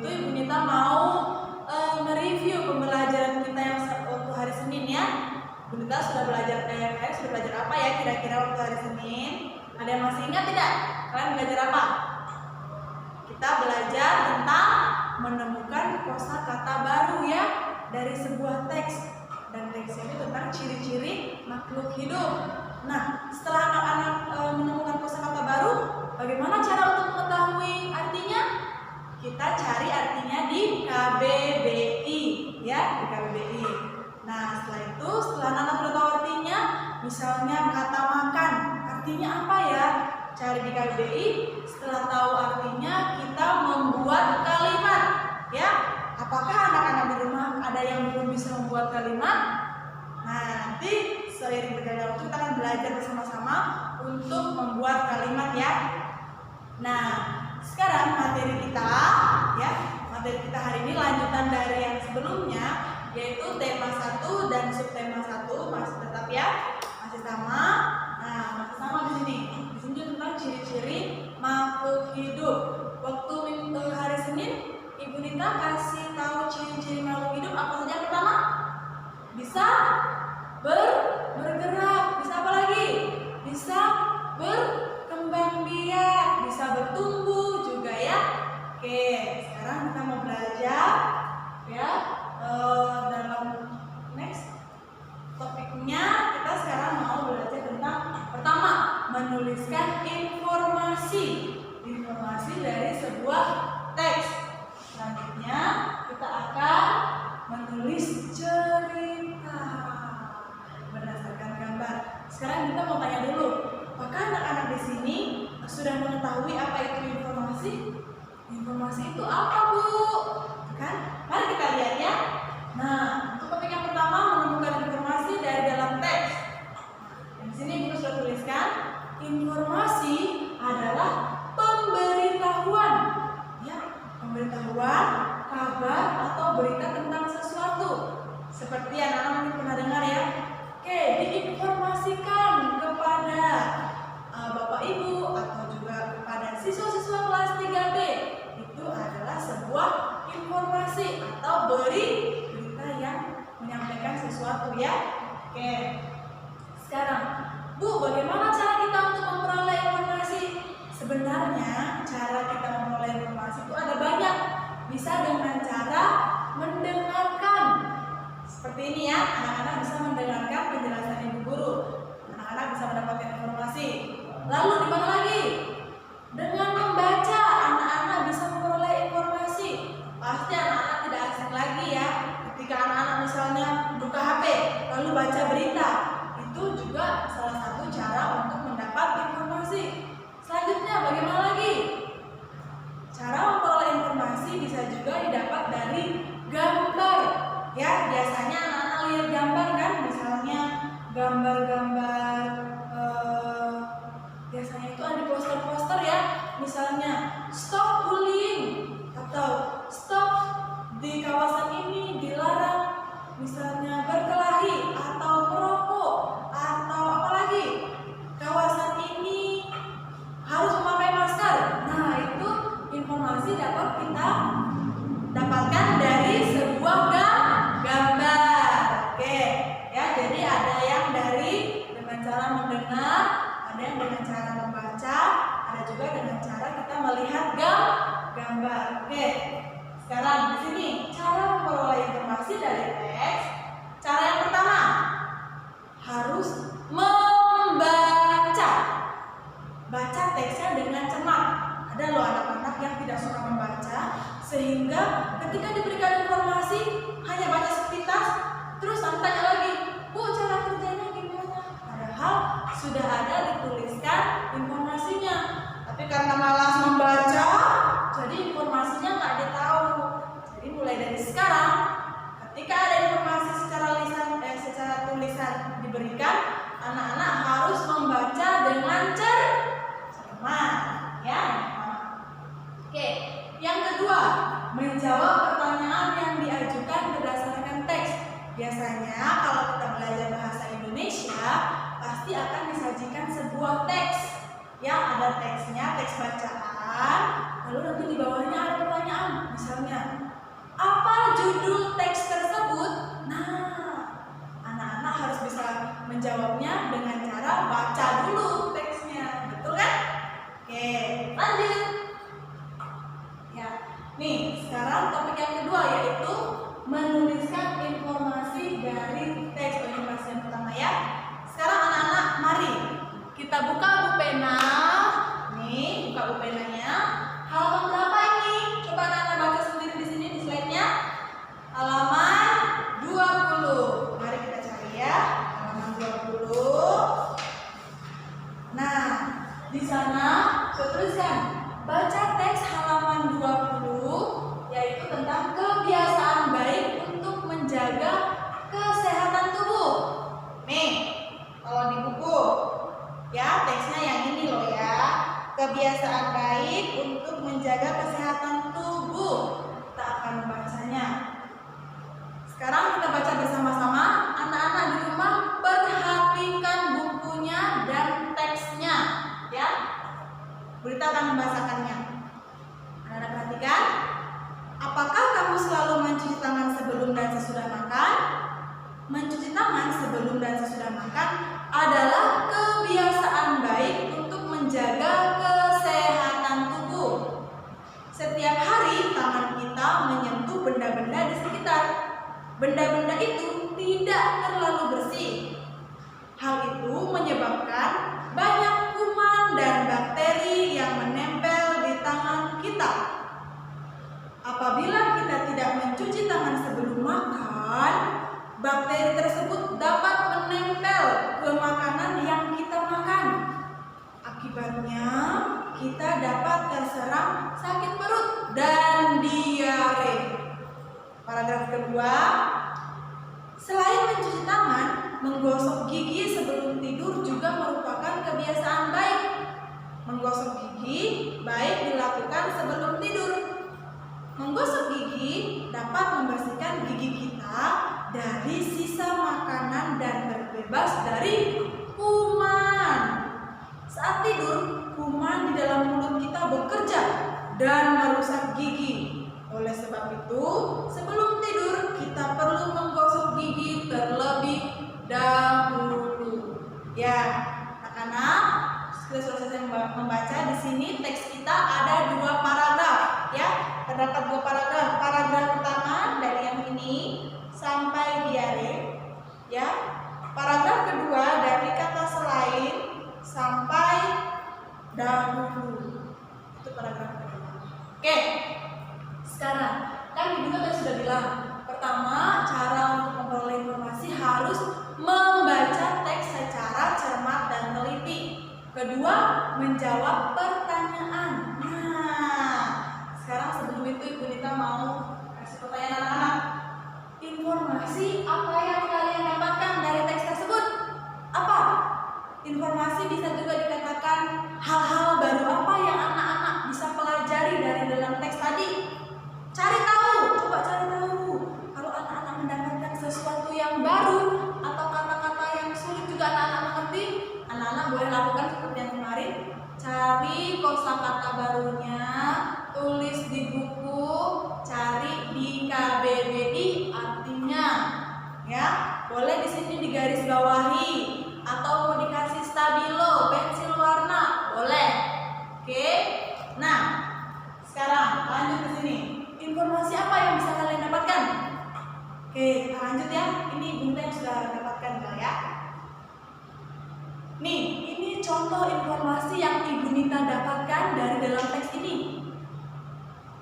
itu Ibu Nita mau mereview pembelajaran kita yang waktu hari Senin ya. Ibu Nita sudah belajar sudah belajar apa ya kira-kira waktu hari Senin? Ada yang masih ingat tidak? Kalian belajar apa? Kita belajar tentang menemukan kosakata baru ya dari sebuah teks, dan teks ini tentang ciri-ciri makhluk hidup. Nah, setelah anak-anak menemukan kosakata baru, bagaimana cara untuk mengetahui artinya? Kita cari artinya di KBBI ya, di KBBI. Nah, setelah anak-anak sudah tahu artinya, misalnya kata makan, artinya apa ya? Cari di KBBI. Setelah tahu artinya, kita membuat kalimat ya. Apakah anak-anak di rumah ada yang belum bisa membuat kalimat? Nah, nanti seiring berjalannya waktu kita akan belajar bersama-sama untuk membuat kalimat ya. Nah, sekarang materi kita ya, materi kita hari ini lanjutan dari yang sebelumnya, yaitu tema 1 dan subtema 1 masih tetap ya, masih sama. Nah, masih sama di sini. Di sini tentang ciri-ciri makhluk hidup. Waktu hari Senin, Ibu Nita kasih tahu ciri-ciri makhluk hidup apa saja. Pertama, bisa bergerak, bisa apa lagi? Bisa berkembang biak, bisa bertumbuh juga ya. Oke, sekarang kita mau belajar ya dalam next topiknya. Kita sekarang mau belajar tentang pertama, menuliskan informasi dari sebuah teks. Selanjutnya kita akan menulis cerita berdasarkan gambar. Sekarang kita mau tanya dulu, apakah anak-anak di sini sudah mengetahui apa itu informasi? Informasi itu apa, Bu? Kan? Mari kita lihat ya. Nah, untuk topik yang pertama, menemukan informasi dari dalam teks. Di sini Ibu sudah tuliskan, informasi adalah pemberitahuan, ya, pemberitahuan, kabar atau berita tentang sesuatu. Seperti anak-anak mungkin pernah dengar ya. Oke, diinformasikan kepada Bapak Ibu atau juga kepada siswa-siswa kelas 3B. Itu adalah sebuah informasi atau berita yang menyampaikan sesuatu ya. Oke. Sekarang, Bu, bagaimana cara kita untuk memperoleh informasi? Sebenarnya cara kita memperoleh informasi itu ada banyak. Bisa dengan cara mendengarkan. Seperti ini ya, anak-anak bisa mendengarkan penjelasan ibu guru. Anak-anak bisa mendapatkan informasi. Lalu di mana lagi? Dengan membaca, anak-anak bisa memperoleh informasi. Pasti anak-anak tidak asing lagi ya. Ketika anak-anak misalnya buka HP, lalu baca berita, itu juga salah satu cara untuk mendapat informasi. Selanjutnya bagaimana lagi? Cara memperoleh informasi bisa juga didapat dari gambar. Ya, biasanya anak-anak lihat gambar kan, misalnya gambar-gambar biasanya itu ada poster-poster ya, misalnya stop bullying atau stop di kawasan ini dilarang misalnya berkelahi atau merokok atau apalagi kawasan ini harus memakai masker. Nah, itu informasi dapat kita dapatkan dari sebuah gambar. Oke ya, jadi ada yang dari dengan cara mendengar, ada yang dengan cara membaca, ada juga dengan cara kita melihat gambar. Oke, sekarang di sini cara memperoleh informasi dari teks menuliskan informasi dari teks informasi yang pertama ya. Sekarang anak-anak mari kita buka buku pena. Nih, buka buku penanya. Halaman berapa ini? Coba anak-anak baca sendiri di sini di slide-nya. Halaman 20. Mari kita cari ya. Halaman 20. Nah, di sana saya tuliskan baca teks halaman 20 yaitu tentang kebiasaan baik untuk menjaga kesehatan tubuh. Nih, kalau di buku ya teksnya yang ini loh ya. Kebiasaan baik untuk menjaga kesehatan tubuh. Kita akan membacanya. Sekarang kita baca bersama-sama. Anak-anak di rumah perhatikan bukunya dan teksnya ya. Berita akan membacakannya. Anak-anak perhatikan. Apakah kamu selalu mencuci tangan sebelum dan sesudah makan? Mencuci tangan sebelum dan sesudah makan adalah kebiasaan baik untuk menjaga kesehatan tubuh. Setiap hari tangan kita menyentuh benda-benda di sekitar. Benda-benda itu tidak terlalu bersih. Hal itu menyebabkan banyak kuman dan bakteri yang menempel di tangan kita. Apabila kita tidak mencuci tangan sebelum makan, bakteri tersebut dapat menempel ke makanan yang kita makan. Akibatnya, kita dapat terserang sakit perut dan diare. Paragraf kedua, selain mencuci tangan, menggosok gigi sebelum tidur juga merupakan kebiasaan baik. Menggosok gigi baik dilakukan sebelum tidur. Menggosok gigi dapat membersihkan gigi kita dari sisa makanan dan terbebas dari kuman. Saat tidur, kuman di dalam mulut kita bekerja dan merusak gigi. Oleh sebab itu, sebelum tidur kita perlu menggosok gigi terlebih dahulu. Ya, anak-anak, sudah selesai membaca. Di sini teks kita ada 2 paragraf, ya. Terdapat 2 paragraf. Paragraf pertama dari yang ini sampai diare, ya. Paragraf kedua dari kata selain sampai dahulu. Itu paragraf kedua. Oke. Sekarang kan ibu tadi sudah bilang, pertama cara untuk memperoleh informasi harus membaca teks secara cermat dan teliti. Kedua, menjawab pertanyaan. Nah, sekarang sebelum itu Ibu Nita mau kasih pertanyaan anak-anak. Informasi apa yang kalian dapatkan dari teks tersebut? Apa? Informasi bisa juga dikatakan hal-hal baru apa yang anak-anak bisa pelajari dari dalam teks tadi. Cari tahu, coba cari tahu. Kalau anak-anak mendapatkan sesuatu yang baru atau kata-kata yang sulit juga anak-anak mengerti, anak-anak boleh lakukan seperti yang kemarin. Cari kosakata barunya, tulis di buku, cari di KBBI artinya. Ya, boleh di sini digaris bawahi atau mau dikasih stabilo, pensil warna, boleh. Oke. Nah, sekarang lanjut ke sini. Informasi apa yang bisa kalian dapatkan? Oke, kita lanjut ya. Ini Ibu Nita yang sudah dapatkan ya. Nih, ini contoh informasi yang Ibu Nita dapatkan dari dalam teks ini.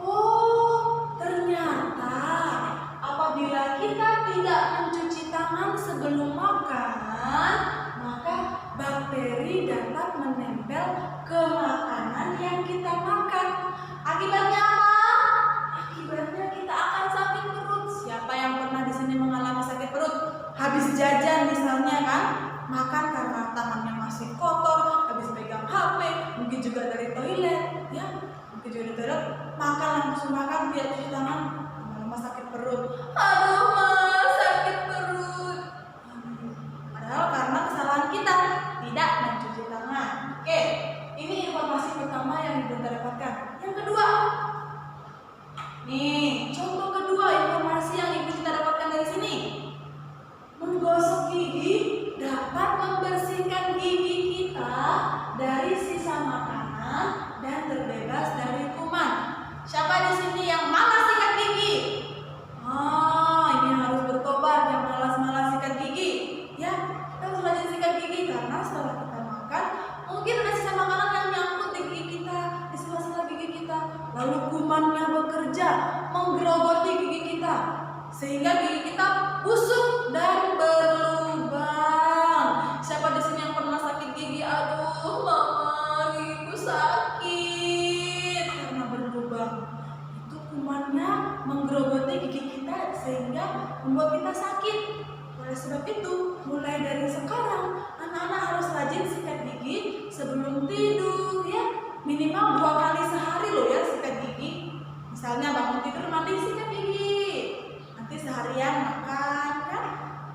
Oh, ternyata apabila kita tidak mencuci tangan sebelum makan, maka bakteri dapat menempel ke makanan yang kita makan. Akibatnya apa? Akibatnya kita akan sakit perut. Siapa yang pernah di sini mengalami sakit perut? Habis jajan misalnya kan, makan karena tangannya masih kotor, habis pegang HP, mungkin juga dari toilet, ya, mungkin juga dari toilet, makan langsung makan biar cuci tangan, lama-lama sakit perut. Aduh, mas, sakit perut. Padahal karena kesalahan kita tidak mencuci tangan. Oke, ini informasi pertama yang Ibu dapatkan. Yang kedua, nih, contoh kedua informasi yang Ibu kita dapatkan dari sini. Menggosok gigi dapat membersihkan gigi kita dari sisa makanan dan terbebas dari kuman. Siapa di sini yang malas sehingga gigi kita busuk dan berlubang. Siapa di sini yang pernah sakit gigi? Aduh, mama, gigiku sakit karena berlubang. Itu kumannya menggerogoti gigi kita sehingga membuat kita sakit. Oleh sebab itu, mulai dari sekarang anak-anak harus rajin sikat gigi sebelum tidur ya. Minimal 2 kali sehari loh ya sikat gigi. Misalnya bangun tidur mandi sikat gigi. Nanti seharian makan kan.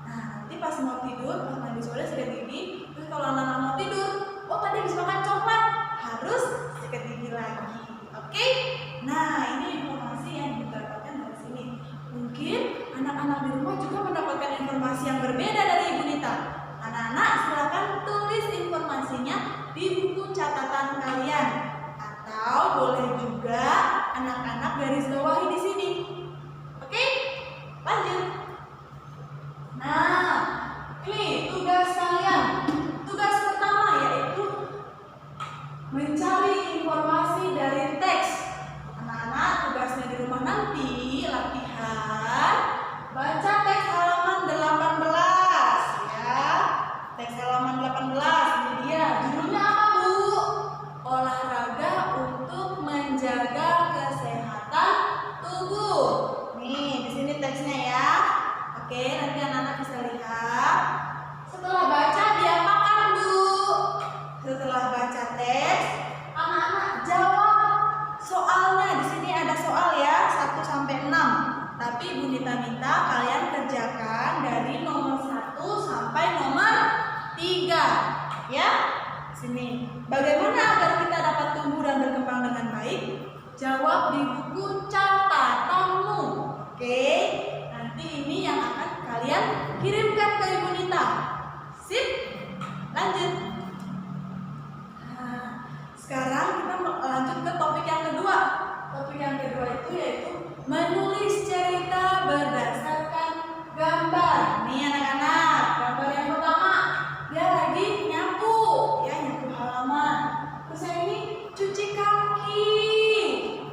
Nah, nanti pas mau tidur, pas mandi sore sikat gigi. Terus kalau anak-anak mau tidur, oh tadi habis makan coklat, harus sikat gigi lagi. Oke? Nah, ini informasi yang didapatkan dari sini. Mungkin anak-anak di rumah juga mendapatkan informasi yang berbeda dari Ibu Nita. Anak-anak silakan tulis informasinya di buku catatan kalian, atau boleh juga anak-anak garis bawahi di sini. Oke, lanjut. Nah, ini tugas kalian. Tugas pertama yaitu mencari informasi dari teks. Anak-anak tugasnya di rumah nanti latihan baca teks halaman 18 ya. Teks halaman 18 ini dia. Judulnya apa, Bu? Olahraga untuk menjaga kesehatan tubuh. Nih, di sini teksnya ya. Oke, nanti anak-anak bisa lihat. Setelah baca diapakan, Bu? Setelah baca teks, anak-anak jawab soalnya. Di sini ada soal ya, 1 sampai 6. Tapi Bu Nita minta kalian kerjakan dari nomor 1 sampai nomor 3. Ya. Sini. Bagaimana agar kita dapat tumbuh dan berkembang dengan baik? Jawab di buku catatanmu. Oke. Nanti ini yang akan kalian kirimkan ke Ibu Nita. Sip? Lanjut. Nah, sekarang kita lanjut ke topik yang kedua. Topik yang kedua itu yaitu menulis cerita berdasarkan gambar. Nih anak-anak, gambar yang pertama dia lagi nyapu, ya nyapu halaman. Terus yang ini cuci kaki.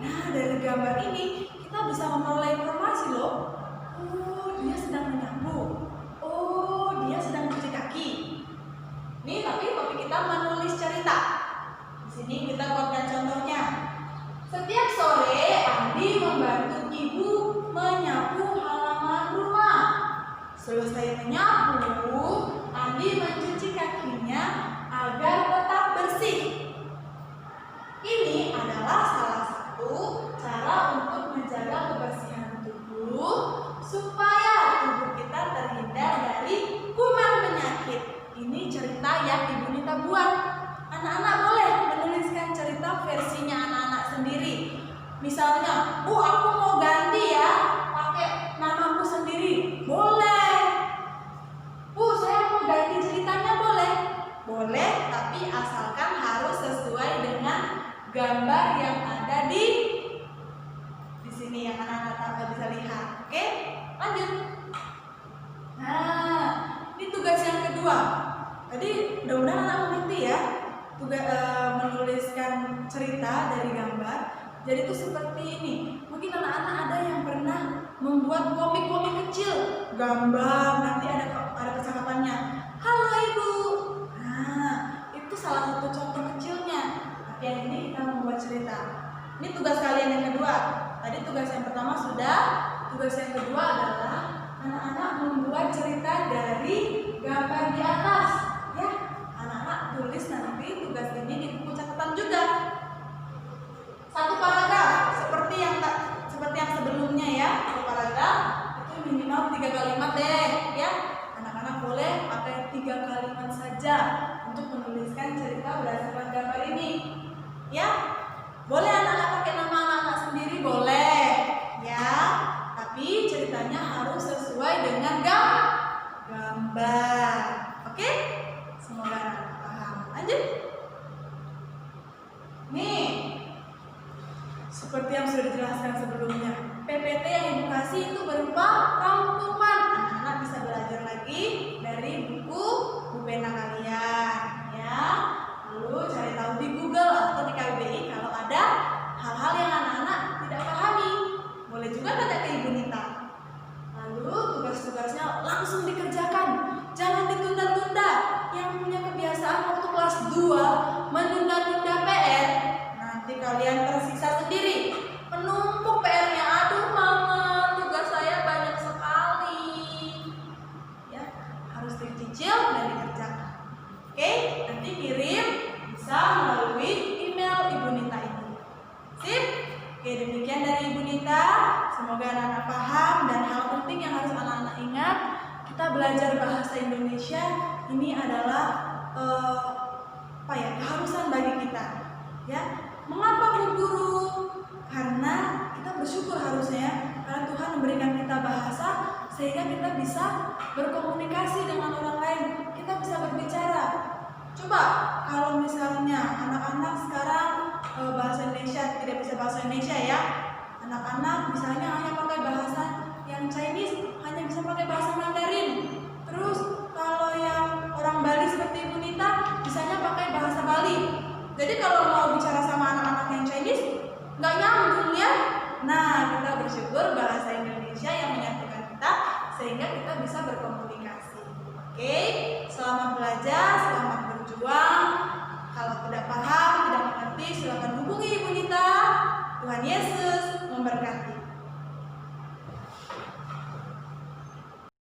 Nah, dari gambar ini kita bisa memperoleh informasi loh. Oh, dia sedang menyapu. Oh, dia sedang cuci kaki. Nih, tapi topik kita menulis cerita. Di sini kita buatkan contohnya. Setiap sore Andi membantu ibu menyapu halaman rumah. Selesai menyapu, Andi mencuci kakinya agar tetap bersih. Ini adalah salah satu cara untuk menjaga kebersihan tubuh supaya tubuh kita terhindar dari kuman penyakit. Ini cerita yang Ibu Nita buat. Anak-anak boleh menuliskan cerita versinya anak-anak sendiri. Misalnya, Bu, aku mau ganti ya, pakai namaku sendiri. Boleh. Bu, saya mau ganti ceritanya, boleh? Boleh, tapi asalkan harus sesuai dengan gambar yang ada di sini yang anak-anak bisa lihat. Oke, lanjut. Nah, ini tugas yang kedua. Tadi mudah-mudahan anak mengerti ya. Tugas menuliskan cerita dari gambar. Jadi itu seperti ini. Mungkin anak-anak ada yang pernah membuat komik-komik kecil, gambar nanti ada percakapannya. Halo Ibu. Nah, itu salah satu contoh kecilnya. Tapi yang ini kita membuat cerita. Ini tugas kalian yang kedua. Tadi tugas yang pertama sudah. Tugas yang kedua adalah anak-anak membuat cerita dari gambar di atas. Ya, anak-anak tulis nanti tugas ini di buku catatan juga. Satu paragraf seperti yang sebelumnya ya. Satu paragraf itu minimal 3 kalimat deh ya. Anak-anak boleh pakai 3 kalimat saja untuk menuliskan cerita berdasarkan gambar ini. Ya. Boleh anak-anak pakai nama anak-anak sendiri, boleh ya. Tapi ceritanya harus sesuai dengan gambar. Oke? Semoga anak-anak paham. Lanjut. Nih, seperti yang sudah dijelaskan sebelumnya, PPT yang Ibu kasih itu berupa rangkuman. Anak-anak bisa belajar lagi dari buku pena kalian, ya. Lalu cari tahu di Google atau di KBBI kalau ada hal-hal yang anak-anak tidak pahami. Boleh juga tanya ke Ibu Nita. Lalu langsung dikerjakan. Jangan ditunda-tunda. Yang punya kebiasaan waktu kelas 2 menunda-tunda PR, nanti kalian tersiksa sendiri. Penumpuk PR-nya, aduh mama, tugas saya banyak sekali. Ya, harus dicicil dan dikerjakan. Oke, nanti kirim bisa melalui email Ibu Nita ini. Sip? Oke, demikian dari Ibu Nita. Semoga anak-anak paham, dan hal penting yang harus anak-anak ingat, kita belajar bahasa Indonesia ini adalah keharusan bagi kita. Ya, mengapa Bu Guru? Karena kita bersyukur harusnya karena Tuhan memberikan kita bahasa sehingga kita bisa berkomunikasi dengan orang lain, kita bisa berbicara. Coba kalau misalnya anak-anak sekarang bahasa Indonesia tidak bisa bahasa Indonesia ya, anak-anak misalnya hanya pakai bahasa yang Chinese, hanya bisa pakai bahasa Mandarin. Terus kalau yang orang Bali seperti Ibu Nita bisanya pakai bahasa Bali. Jadi kalau mau bicara sama anak-anak yang Chinese nggak nyambung ya. Nah, kita bersyukur bahasa Indonesia yang menyatukan kita sehingga kita bisa berkomunikasi. Oke, selamat belajar, selamat berjuang. Kalau tidak paham, tidak mengerti, silakan hubungi Ibu Nita. Tuhan Yesus memberkati.